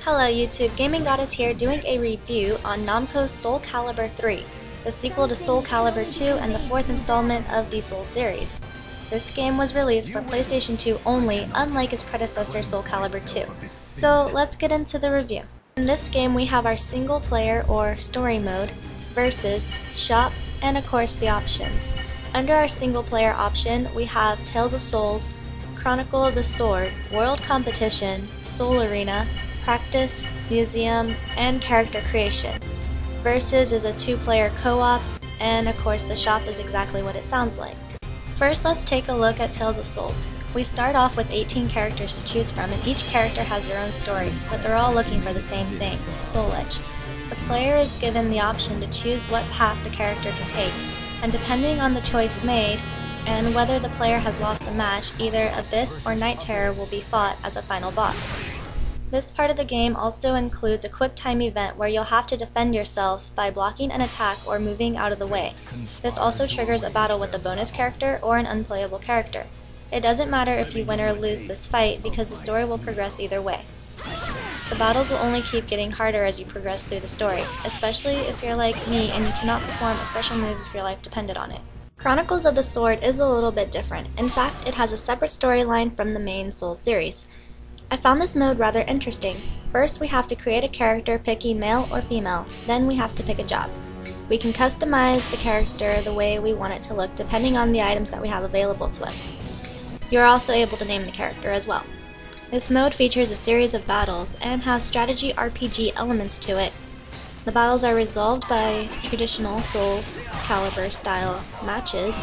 Hello YouTube, Gaming Goddess here doing a review on Namco's Soulcalibur III, the sequel to Soulcalibur II and the fourth installment of the Soul series. This game was released for PlayStation 2 only, unlike its predecessor Soulcalibur II. So let's get into the review. In this game we have our single player or story mode, versus, shop, and of course the options. Under our single player option we have Tales of Souls, Chronicle of the Sword, World Competition, Soul Arena, Practice, Museum, and Character Creation. Versus is a two-player co-op, and of course the shop is exactly what it sounds like. First, let's take a look at Tales of Souls. We start off with 18 characters to choose from, and each character has their own story, but they're all looking for the same thing, Soul Edge. The player is given the option to choose what path the character can take, and depending on the choice made, and whether the player has lost a match, either Abyss or Night Terror will be fought as a final boss. This part of the game also includes a quick time event where you'll have to defend yourself by blocking an attack or moving out of the way. This also triggers a battle with a bonus character or an unplayable character. It doesn't matter if you win or lose this fight because the story will progress either way. The battles will only keep getting harder as you progress through the story, especially if you're like me and you cannot perform a special move if your life depended on it. Chronicles of the Sword is a little bit different. In fact, it has a separate storyline from the main Soul series. I found this mode rather interesting. First, we have to create a character picking male or female, then we have to pick a job. We can customize the character the way we want it to look depending on the items that we have available to us. You're also able to name the character as well. This mode features a series of battles and has strategy RPG elements to it. The battles are resolved by traditional Soulcalibur style matches,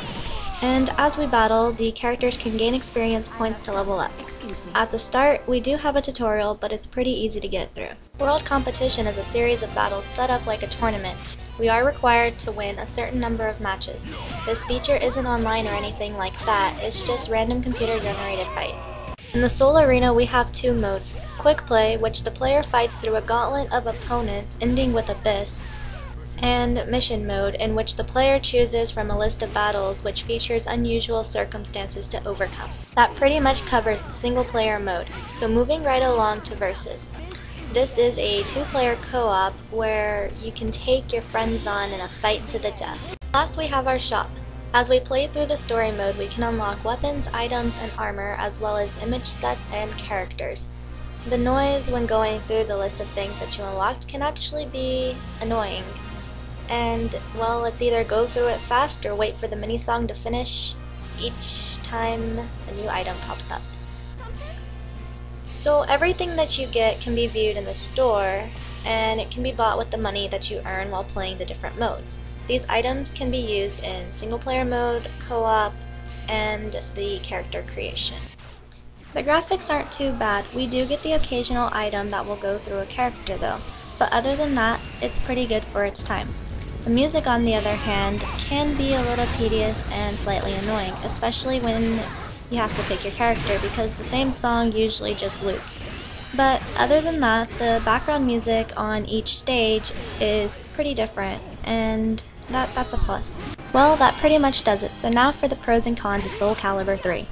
and as we battle, the characters can gain experience points to level up. At the start, we do have a tutorial, but it's pretty easy to get through. World Competition is a series of battles set up like a tournament. We are required to win a certain number of matches. This feature isn't online or anything like that, it's just random computer-generated fights. In the Soul Arena, we have two modes. Quick Play, which the player fights through a gauntlet of opponents ending with Abyss, and Mission Mode, in which the player chooses from a list of battles which features unusual circumstances to overcome. That pretty much covers the single player mode, so moving right along to Versus. This is a two-player co-op where you can take your friends on in a fight to the death. Last we have our shop. As we play through the story mode, we can unlock weapons, items, and armor, as well as image sets and characters. The noise when going through the list of things that you unlocked can actually be annoying. And, well, let's either go through it fast or wait for the mini-song to finish each time a new item pops up. So everything that you get can be viewed in the store, and it can be bought with the money that you earn while playing the different modes. These items can be used in single-player mode, co-op, and the character creation. The graphics aren't too bad. We do get the occasional item that will go through a character though, but other than that, it's pretty good for its time. The music, on the other hand, can be a little tedious and slightly annoying, especially when you have to pick your character because the same song usually just loops. But other than that, the background music on each stage is pretty different, and that's a plus. Well, that pretty much does it, so now for the pros and cons of Soulcalibur III.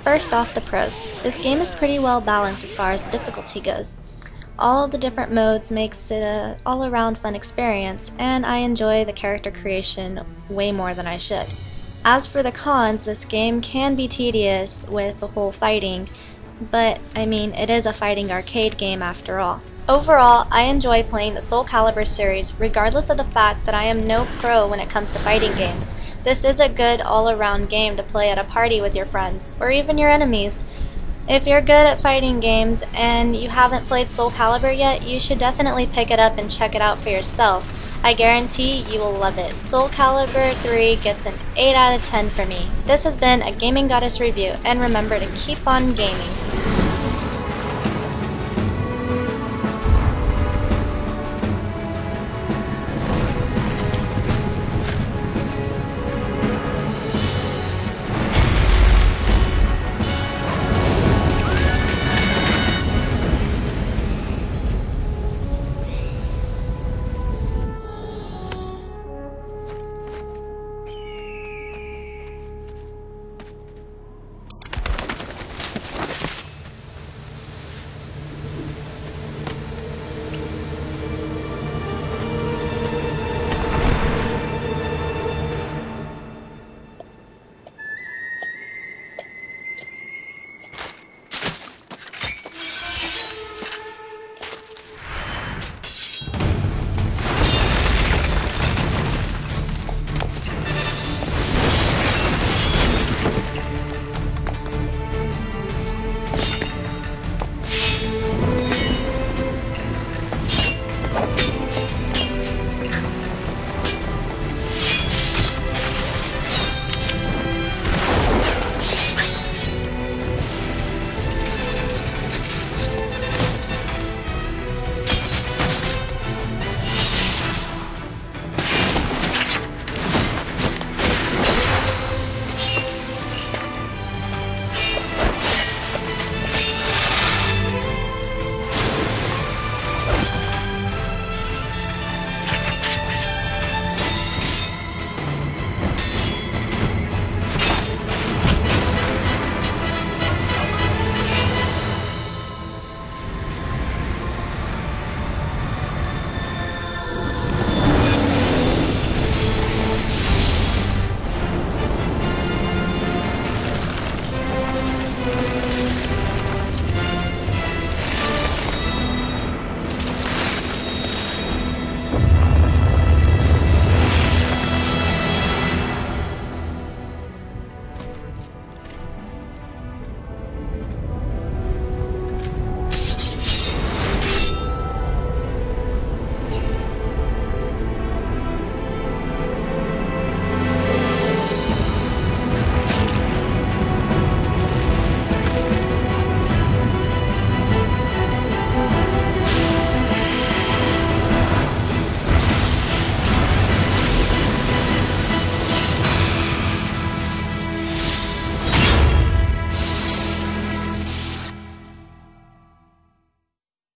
First off, the pros. This game is pretty well balanced as far as difficulty goes. All the different modes makes it a all-around fun experience, and I enjoy the character creation way more than I should. As for the cons, this game can be tedious with the whole fighting, but I mean, it is a fighting arcade game after all. Overall, I enjoy playing the Soulcalibur series regardless of the fact that I am no pro when it comes to fighting games. This is a good all-around game to play at a party with your friends, or even your enemies. If you're good at fighting games and you haven't played Soulcalibur yet, you should definitely pick it up and check it out for yourself. I guarantee you will love it. Soulcalibur 3 gets an 8 out of 10 for me. This has been a Gaming Goddess review, and remember to keep on gaming.